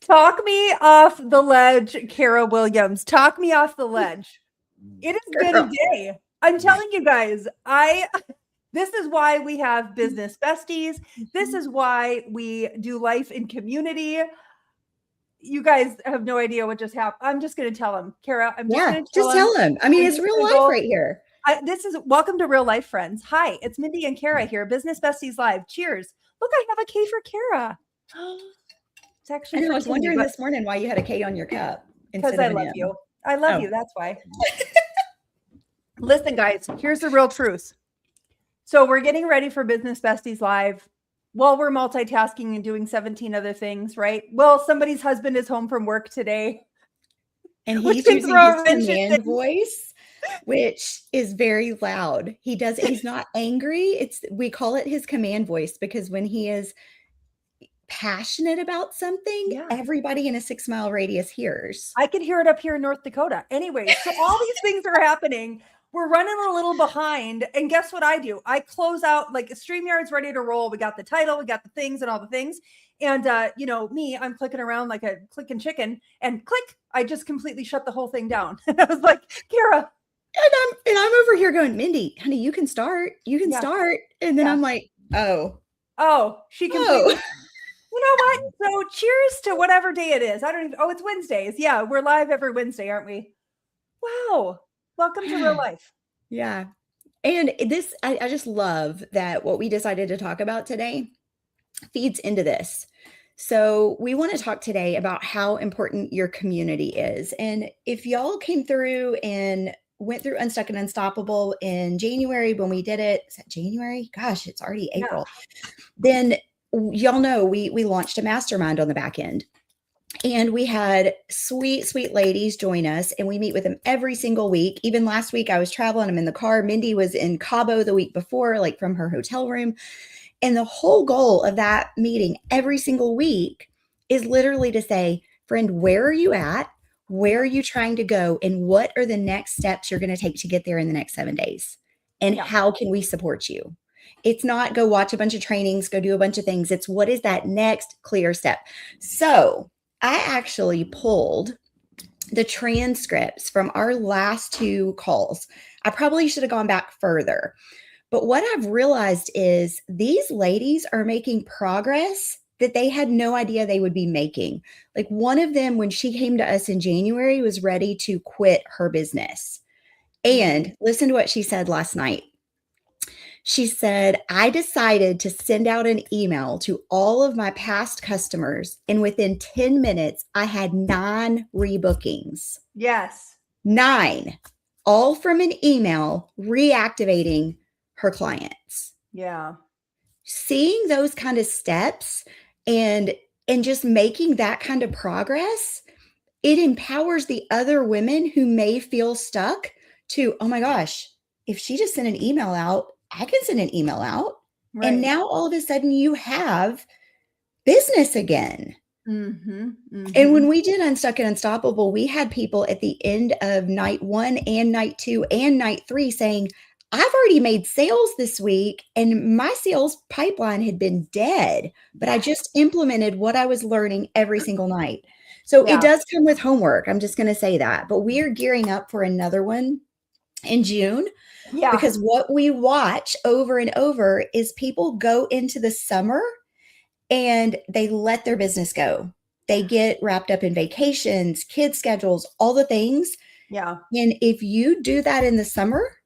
Talk me off the ledge, Kara Williams. Talk me off the ledge. It has been a day. I'm telling you guys, this is why we have business besties. This is why we do life in community. You guys have no idea what just happened. I'm just going to tell him, Kara. I'm just going to tell him. I mean, it's real life right here. This is welcome to real life, friends. Hi, it's Mindy and Kara here, Business Besties Live. Cheers. Look, I have a K for Kara. It's actually. I was wondering this morning why you had a K on your cup. Because I love you. I love you. That's why. Listen, guys, here's the real truth. So we're getting ready for Business Besties Live. Well, we're multitasking and doing 17 other things, right? Well, somebody's husband is home from work today. And he's using his command voice, which is very loud. He's not angry. We call it his command voice because when he is passionate about something, everybody in a 6-mile radius hears. I can hear it up here in North Dakota. Anyway, so all these things are happening. We're running a little behind. And guess what I do? I close out, like, StreamYard's ready to roll. We got the title, we got the things and all the things. And, me, I'm clicking around like a clicking chicken and click. I just completely shut the whole thing down. And I was like, Kara. And I'm over here going, Mindy, honey, you can start. You can start. And then I'm like, oh, she completely. You know what? So cheers to whatever day it is. I don't even, it's Wednesdays. Yeah, we're live every Wednesday, aren't we? Wow. Welcome to real life. Yeah. And this, I just love that what we decided to talk about today feeds into this. So we want to talk today about how important your community is. And if y'all came through and went through Unstuck and Unstoppable in January when we did it, is that January? Gosh, it's already April. Then y'all know we launched a mastermind on the back end. And we had sweet, sweet ladies join us, and we meet with them every single week. Even last week, I was traveling. I'm in the car. Mindy was in Cabo the week before, like from her hotel room. And the whole goal of that meeting every single week is literally to say, friend, where are you at? Where are you trying to go? And what are the next steps you're going to take to get there in the next 7 days? And how can we support you? It's not go watch a bunch of trainings, go do a bunch of things. It's what is that next clear step? So I actually pulled the transcripts from our last 2 calls. I probably should have gone back further. But what I've realized is these ladies are making progress that they had no idea they would be making. Like one of them, when she came to us in January, was ready to quit her business. And listen to what she said last night. She said, I decided to send out an email to all of my past customers. And within 10 minutes, I had 9 rebookings. Yes. 9, all from an email reactivating her clients. Yeah. Seeing those kind of steps and just making that kind of progress, it empowers the other women who may feel stuck to, oh my gosh, if she just sent an email out, I can send an email out. Right. And now all of a sudden you have business again. Mm-hmm, mm-hmm. And when we did Unstuck and Unstoppable, we had people at the end of night 1 and night 2 and night 3 saying, I've already made sales this week and my sales pipeline had been dead, but I just implemented what I was learning every single night. So it does come with homework. I'm just going to say that, but we are gearing up for another one in June. Yeah. Because what we watch over and over is people go into the summer and they let their business go. They get wrapped up in vacations, kids' schedules, all the things. Yeah. And if you do that in the summer,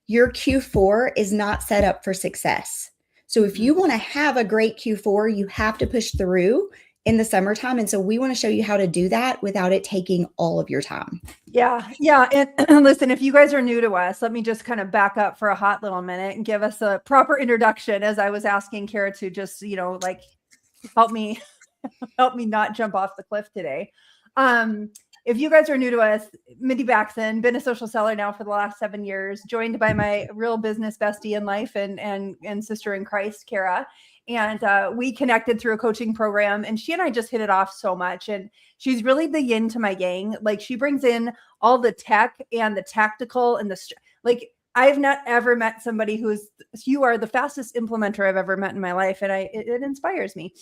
your Q4 is not set up for success. So if you want to have a great Q4, you have to push through in the summertime. And so we want to show you how to do that without it taking all of your time. Yeah. Yeah. And listen, if you guys are new to us, let me just kind of back up for a hot little minute and give us a proper introduction as I was asking Kara to just, like help me not jump off the cliff today. If you guys are new to us, Mindy Baxen, been a social seller now for the last 7 years, joined by my real business bestie in life and sister in Christ, Kara. And we connected through a coaching program, and she and I just hit it off so much. And she's really the yin to my yang. Like she brings in all the tech and the tactical and I've not ever met somebody you are the fastest implementer I've ever met in my life. And it inspires me.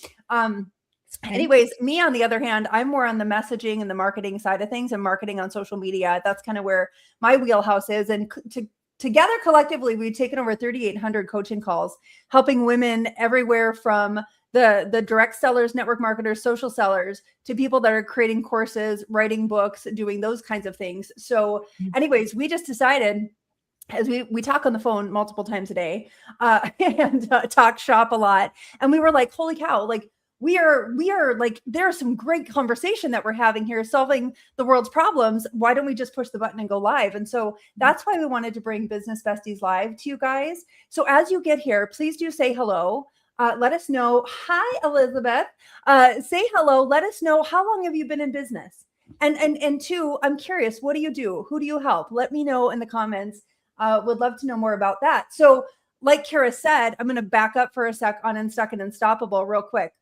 Okay. Anyways, me on the other hand, I'm more on the messaging and the marketing side of things and marketing on social media. That's kind of where my wheelhouse is. And together collectively, we've taken over 3,800 coaching calls, helping women everywhere from the direct sellers, network marketers, social sellers, to people that are creating courses, writing books, doing those kinds of things. So anyways, we just decided, as we talk on the phone multiple times a day, and talk shop a lot. And we were like, holy cow, like we are like, there's some great conversation that we're having here, solving the world's problems. Why don't we just push the button and go live? And so that's why we wanted to bring Business Besties Live to you guys. So as you get here, please do say hello. Let us know. Hi, Elizabeth. Say hello. Let us know, how long have you been in business? And two, I'm curious, what do you do? Who do you help? Let me know in the comments. Would love to know more about that. So like Kara said, I'm going to back up for a sec on Unstuck and Unstoppable real quick.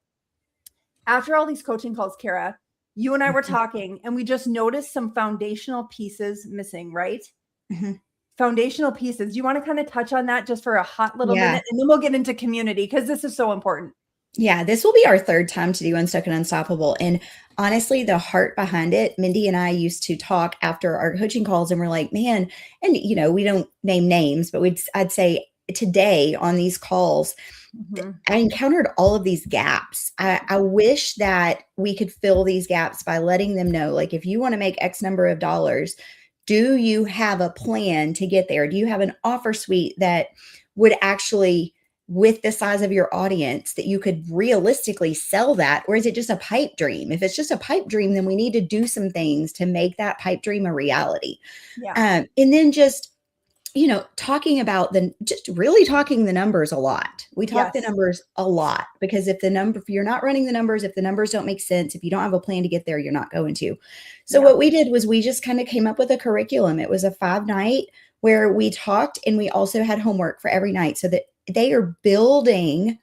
After all these coaching calls, Kara, you and I were talking and we just noticed some foundational pieces missing, right? Mm-hmm. Foundational pieces. Do you want to kind of touch on that just for a hot little minute? And then we'll get into community, because this is so important. Yeah, this will be our third time to do Unstuck and Unstoppable. And honestly, the heart behind it, Mindy and I used to talk after our coaching calls and we're like, man, and we don't name names, but I'd say today on these calls, I encountered all of these gaps. I wish that we could fill these gaps by letting them know, like, if you want to make X number of dollars, do you have a plan to get there? Do you have an offer suite that would actually, with the size of your audience, that you could realistically sell that? Or is it just a pipe dream? If it's just a pipe dream, then we need to do some things to make that pipe dream a reality. And then just, talking about just really talking the numbers a lot. We talk the numbers a lot, because if you're not running the numbers, if the numbers don't make sense, if you don't have a plan to get there, you're not going to. So what we did was we just kind of came up with a curriculum. It was a 5-night where we talked, and we also had homework for every night, so that they are building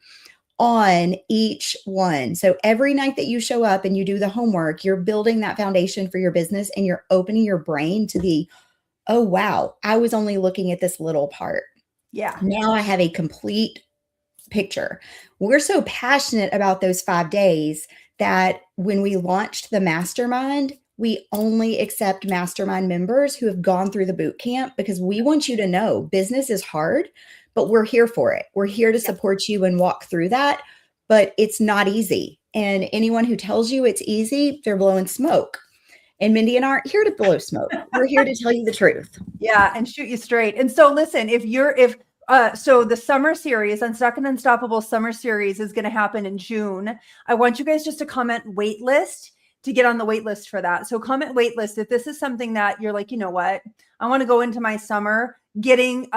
on each one. So every night that you show up and you do the homework, you're building that foundation for your business, and you're opening your brain to the, oh, wow, I was only looking at this little part. Yeah. Now I have a complete picture. We're so passionate about those 5 days that when we launched the mastermind, we only accept mastermind members who have gone through the boot camp, because we want you to know business is hard, but we're here for it. We're here to support you and walk through that, but it's not easy. And anyone who tells you it's easy, they're blowing smoke. And Mindy and I aren't here to blow smoke. We're here to tell you the truth. Yeah, and shoot you straight. And so listen, so the summer series, Unstuck and Unstoppable summer series, is going to happen in June. I want you guys just to comment wait list to get on the wait list for that. So comment wait list if this is something that you're like, you know what, I want to go into my summer getting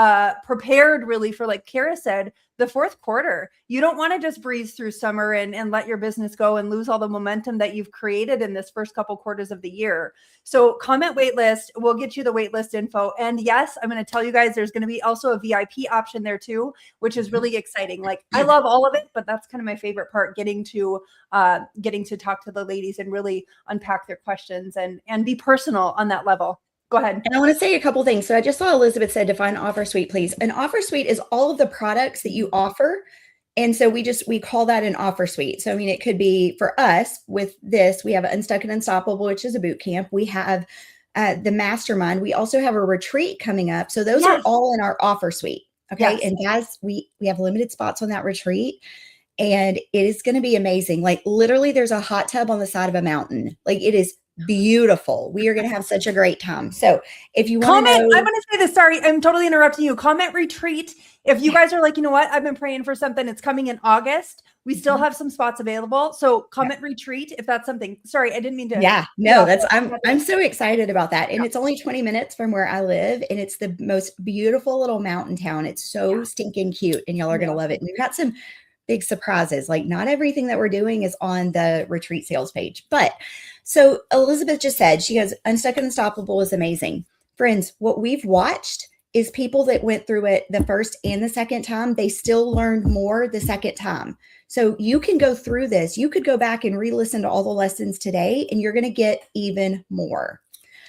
prepared really for, like Kara said, the fourth quarter. You don't want to just breeze through summer and let your business go and lose all the momentum that you've created in this first couple quarters of the year. So comment waitlist. We'll get you the waitlist info. And yes, I'm going to tell you guys, there's going to be also a VIP option there too, which is really exciting. Like, I love all of it, but that's kind of my favorite part, getting to talk to the ladies and really unpack their questions and be personal on that level. Go ahead. And I want to say a couple things. So I just saw Elizabeth said, define offer suite, please. An offer suite is all of the products that you offer. And so we call that an offer suite. So, I mean, it could be, for us with this, we have Unstuck and Unstoppable, which is a boot camp. We have the mastermind. We also have a retreat coming up. So those are all in our offer suite. Okay. And guys, we have limited spots on that retreat, and it is going to be amazing. Like, literally there's a hot tub on the side of a mountain. Like, it is beautiful. We are going to have such a great time. So if you want to know, I'm going to say this. Sorry, I'm totally interrupting you. Comment retreat. If you guys are like, you know what, I've been praying for something. It's coming in August. We still have some spots available. So comment retreat if that's something. Sorry, I didn't mean to. Yeah, no, I'm so excited about that. And it's only 20 minutes from where I live. And it's the most beautiful little mountain town. It's so stinking cute, and y'all are going to love it. And we've got some big surprises. Like, not everything that we're doing is on the retreat sales page. But so Elizabeth just said, she goes, Unstuck and Unstoppable is amazing. Friends, what we've watched is people that went through it the first and the second time, they still learned more the second time. So you can go through this. You could go back and re-listen to all the lessons today, and you're going to get even more.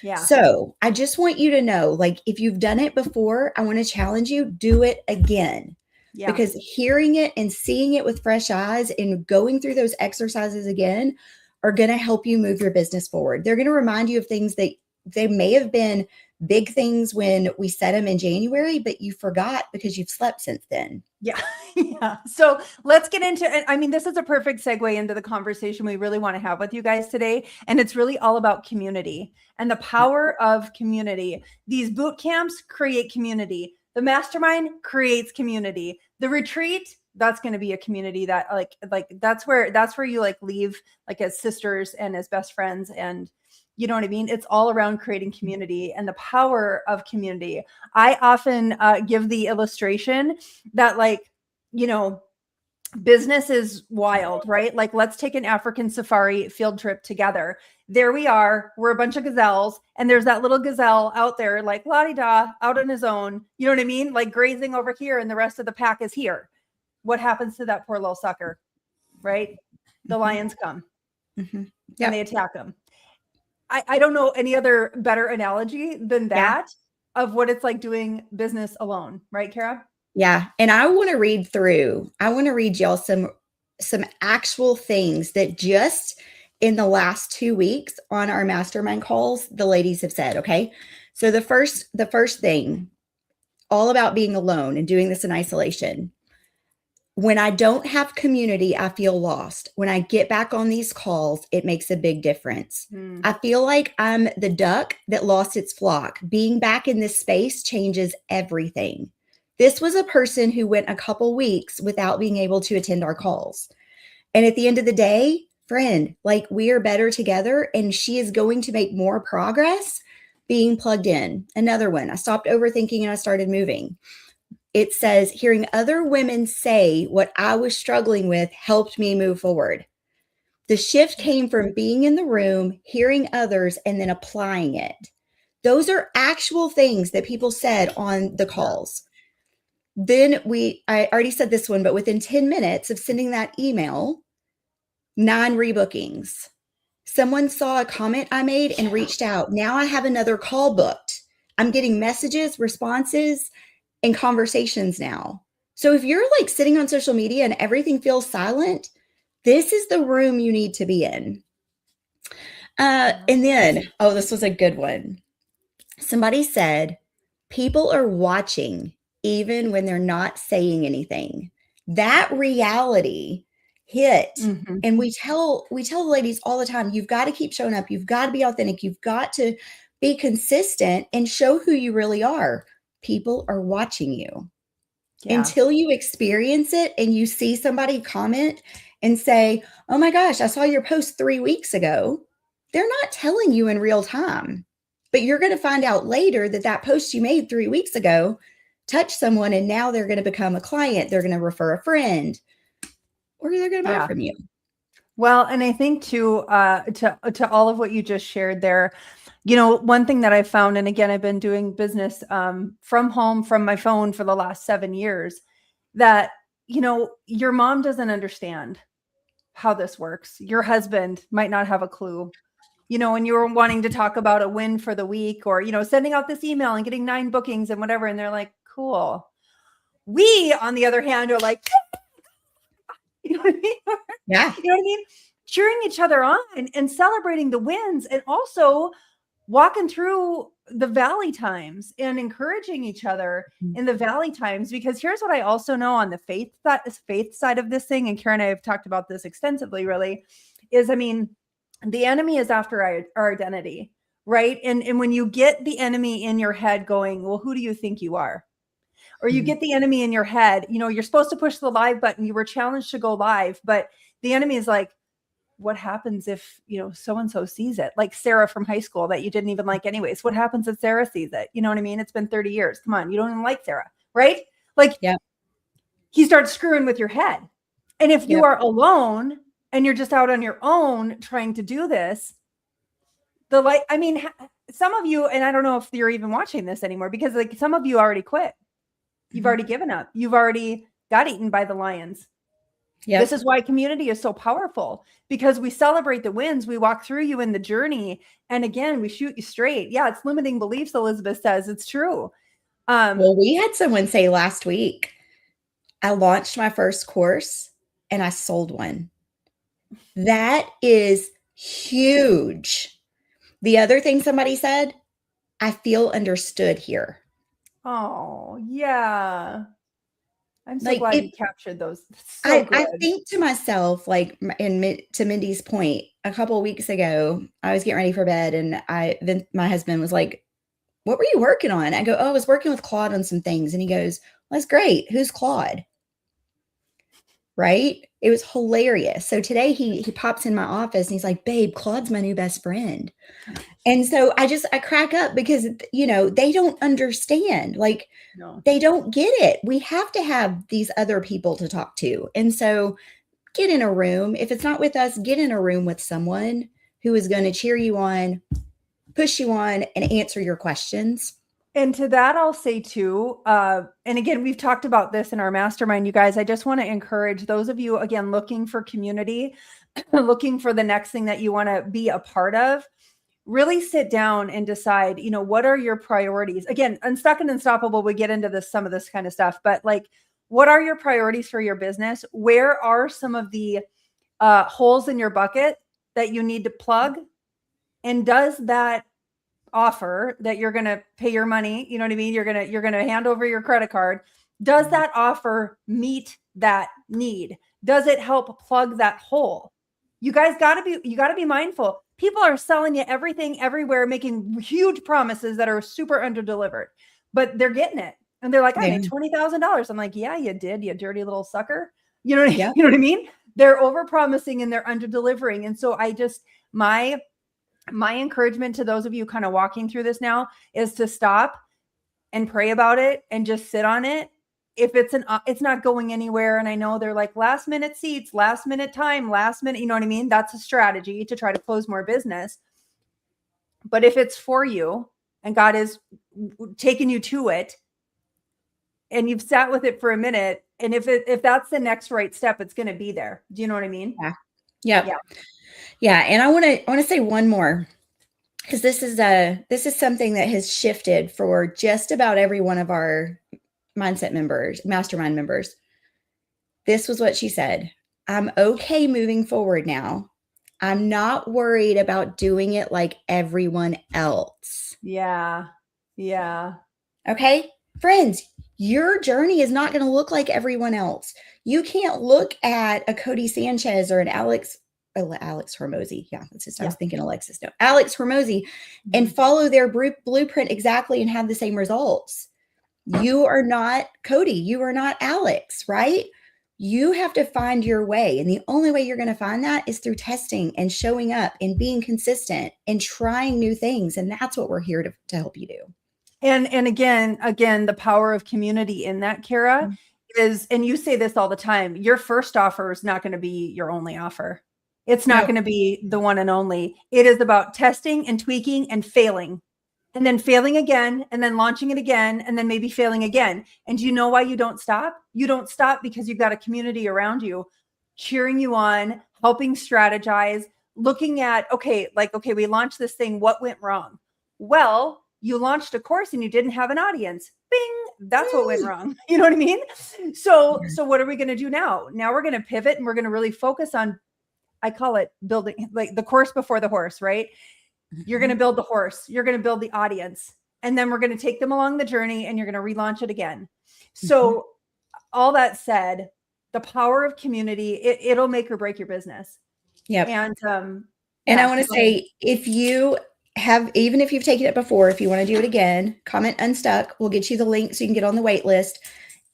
Yeah. So I just want you to know, like, if you've done it before, I want to challenge you, do it again. Yeah. because hearing it and seeing it with fresh eyes and going through those exercises again are going to help you move your business forward. They're going to remind you of things that they may have been big things when we set them in January, but you forgot because you've slept since then. Yeah. Yeah. So let's get into it. I mean, this is a perfect segue into the conversation we really want to have with you guys today. And it's really all about community and the power of community. These boot camps create community. The mastermind creates community. The retreat, that's going to be a community that like that's where you like leave like as sisters and as best friends. And you know what I mean? It's all around creating community and the power of community. I often give the illustration that like, you know, business is wild, right? Like, let's take an African safari field trip together. There we are. We're a bunch of gazelles, and there's that little gazelle out there, like la-di-da, out on his own. You know what I mean? Like grazing over here, and the rest of the pack is here. What happens to that poor little sucker, right? The lions come and they attack him. I don't know any other better analogy than that of what it's like doing business alone, right, Kara? Yeah. And I want to read y'all some actual things that just in the last 2 weeks on our mastermind calls, the ladies have said, okay? So the first thing, all about being alone and doing this in isolation. When I don't have community, I feel lost. When I get back on these calls, it makes a big difference. I feel like I'm the duck that lost its flock. Being back in this space changes everything. This was a person who went a couple weeks without being able to attend our calls. And at the end of the day, friend, like we are better together and she is going to make more progress being plugged in. Another one, I stopped overthinking and I started moving. It says, hearing other women say what I was struggling with helped me move forward. The shift came from being in the room, hearing others, and then applying it. Those are actual things that people said on the calls. Then I already said this one, but within 10 minutes of sending that email, 9 rebookings. Someone saw a comment I made and reached out. Now I have another call booked. I'm getting messages, responses, and conversations now. So if you're like sitting on social media and everything feels silent, this is the room you need to be in. And then, this was a good one. Somebody said, people are watching even when they're not saying anything. That reality hit. And we tell the ladies all the time, you've got to keep showing up. You've got to be authentic. You've got to be consistent and show who you really are. People are watching you. Until you experience it and you see somebody comment and say, oh my gosh, I saw your post 3 weeks ago. They're not telling you in real time, but you're going to find out later that that post you made 3 weeks ago touched someone and now they're going to become a client. They're going to refer a friend or they're going to buy from you. Well, and I think to all of what you just shared there, you know, one thing that I found, and again, I've been doing business from home, from my phone for the last 7 years, that, you know, your mom doesn't understand how this works. Your husband might not have a clue, you know, and you were wanting to talk about a win for the week or, you know, sending out this email and getting 9 bookings and whatever. And they're like, cool. We, on the other hand, are like, you know what I mean? Yeah. You know what I mean? Cheering each other on and celebrating the wins and also walking through the valley times and encouraging each other in the valley times. Because here's what I also know on the faith side of this thing, and Karen and I have talked about this extensively, really, is, I mean, the enemy is after our identity, right? And when you get the enemy in your head going, well, who do you think you are? Or you get the enemy in your head, you know, you're supposed to push the live button. You were challenged to go live, but the enemy is like, what happens if, you know, so-and-so sees it? Like Sarah from high school that you didn't even like anyways. What happens if Sarah sees it? You know what I mean? It's been 30 years. Come on. You don't even like Sarah, right? Like he starts screwing with your head. And if you are alone and you're just out on your own trying to do this, I mean, some of you, and I don't know if you're even watching this anymore because like some of you already quit. You've already given up. You've already got eaten by the lions. This is why community is so powerful, because we celebrate the wins. We walk through you in the journey. And again, we shoot you straight. Yeah, it's limiting beliefs, Elizabeth says. It's true. Well, we had someone say last week, I launched my first course and I sold one. That is huge. The other thing somebody said, I feel understood here. Oh, yeah. I'm so Like glad you it, captured those. That's so I good. think to myself, like, to Mindy's point, a couple of weeks ago, I was getting ready for bed, and then my husband was like, "What were you working on?" I go, "Oh, I was working with Claude on some things," and he goes, "Well, that's great. Who's Claude?" Right? It was hilarious. So today he pops in my office and he's like, "Babe, Claude's my new best friend." And so I crack up because they don't understand. Like, No. they don't get it. We have to have these other people to talk to. And so get in a room. If it's not with us, get in a room with someone who is going to cheer you on, push you on, and answer your questions. And to that, I'll say too, and again, we've talked about this in our mastermind, you guys. I just want to encourage those of you, again, looking for community, looking for the next thing that you want to be a part of. Really sit down and decide, what are your priorities? Again, Unstuck and Unstoppable, we get into some of this kind of stuff, but like, what are your priorities for your business? Where are some of the holes in your bucket that you need to plug? And does that offer that you're going to pay your money, you know what I mean? You're going to hand over your credit card. Does that offer meet that need? Does it help plug that hole? You guys you got to be mindful. People are selling you everything everywhere, making huge promises that are super underdelivered, but they're getting it. And they're like, I made $20,000. I'm like, yeah, you did, you dirty little sucker. You know Yeah. what I mean? They're over promising and they're under delivering. And so my encouragement to those of you kind of walking through this now is to stop and pray about it and just sit on it. If it's not going anywhere. And I know they're like last minute seats, last minute time, last minute, you know what I mean? That's a strategy to try to close more business. But if it's for you and God is taking you to it and you've sat with it for a minute, and if that's the next right step, it's going to be there. Do you know what I mean? Yeah. Yep. Yeah. And I want to say one more, because this is something that has shifted for just about every one of our mastermind members. This was what she said. I'm okay moving forward now. I'm not worried about doing it like everyone else. Yeah. Yeah. Okay, friends, your journey is not going to look like everyone else. You can't look at a Cody Sanchez or an Alex Hormozy. Yeah, that's just, I was thinking Alexis. No, Alex Hormozy, and follow their blueprint exactly and have the same results. You are not Cody. You are not Alex, right? You have to find your way. And the only way you're going to find that is through testing and showing up and being consistent and trying new things. And that's what we're here to help you do. And again, the power of community in that, Kara, is, and you say this all the time, your first offer is not going to be your only offer. It's not going to be the one and only. It is about testing and tweaking and failing, and then failing again, and then launching it again, and then maybe failing again. And do you know why you don't stop? You don't stop because you've got a community around you cheering you on, helping strategize, looking at, okay, we launched this thing. What went wrong? Well, you launched a course and you didn't have an audience. Bing, that's what went wrong. You know what I mean? So what are we going to do now? Now we're going to pivot and we're going to really focus on, I call it building, like the course before the horse, right? You're going to build the horse. You're going to build the audience. And then we're going to take them along the journey and you're going to relaunch it again. So all that said, the power of community, it'll make or break your business. Yep. And I want to say, even if you've taken it before, if you want to do it again, comment Unstuck. We'll get you the link so you can get on the wait list.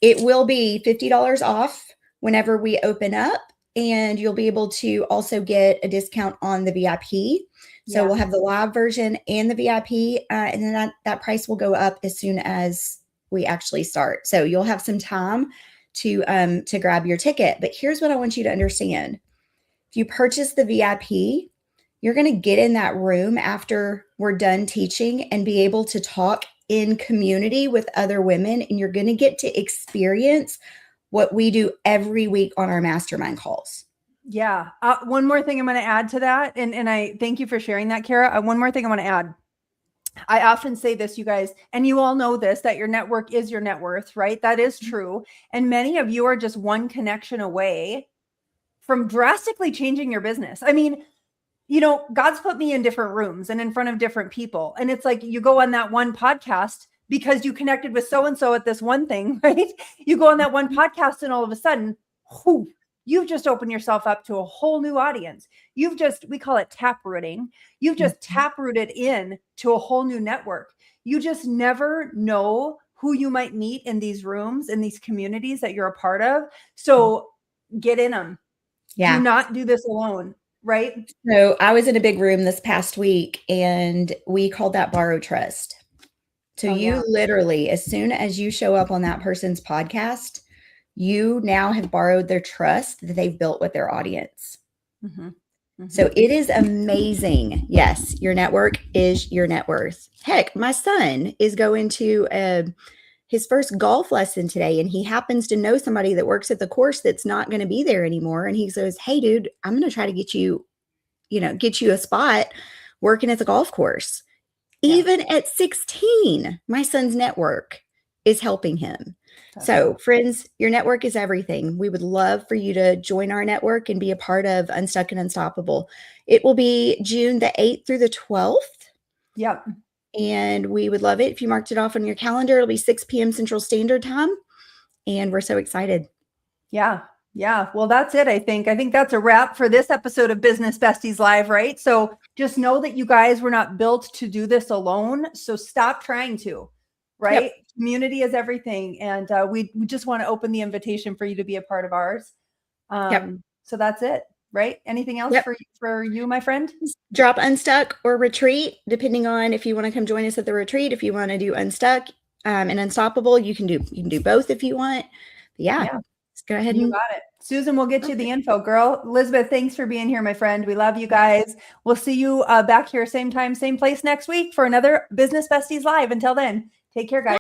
It will be $50 off whenever we open up, and you'll be able to also get a discount on the VIP. So we'll have the live version and the VIP, and then that price will go up as soon as we actually start. So you'll have some time to grab your ticket. But here's what I want you to understand. If you purchase the VIP, you're going to get in that room after we're done teaching and be able to talk in community with other women. And you're going to get to experience what we do every week on our mastermind calls. Yeah. One more thing I'm going to add to that. And I thank you for sharing that, Kara. One more thing I want to add. I often say this, you guys, and you all know this, that your network is your net worth, right? That is true. And many of you are just one connection away from drastically changing your business. I mean, God's put me in different rooms and in front of different people. And it's like you go on that one podcast because you connected with so-and-so at this one thing, right? You go on that one podcast and all of a sudden, you've just opened yourself up to a whole new audience. We call it tap rooting. You've just tap rooted in to a whole new network. You just never know who you might meet in these rooms, in these communities that you're a part of. So get in them. Yeah. Do not do this alone. Right. So I was in a big room this past week and we called that borrow trust. So literally, as soon as you show up on that person's podcast, you now have borrowed their trust that they've built with their audience. Mm-hmm. Mm-hmm. So it is amazing. Yes, your network is your net worth. Heck, my son is going to his first golf lesson today, and he happens to know somebody that works at the course that's not going to be there anymore. And he says, "Hey, dude, I'm going to try to get you a spot working at the golf course." Yeah. Even at 16, my son's network is helping him. So friends, your network is everything. We would love for you to join our network and be a part of Unstuck and Unstoppable. It will be June the 8th through the 12th. Yep. And we would love it if you marked it off on your calendar. It'll be 6 p.m. Central Standard Time. And we're so excited. Yeah. Yeah. Well, that's it. I think that's a wrap for this episode of Business Besties Live, right? So just know that you guys were not built to do this alone. So stop trying to, right? Yep. Community is everything. And we just want to open the invitation for you to be a part of ours. So that's it, right? Anything else for you, my friend? Drop Unstuck or Retreat, depending on if you want to come join us at the retreat. If you want to do Unstuck and Unstoppable, you can do both if you want. But yeah. Let's go ahead. You got it. Susan, we'll get you the info, girl. Elizabeth, thanks for being here, my friend. We love you guys. We'll see you back here same time, same place next week for another Business Besties Live. Until then, take care, guys.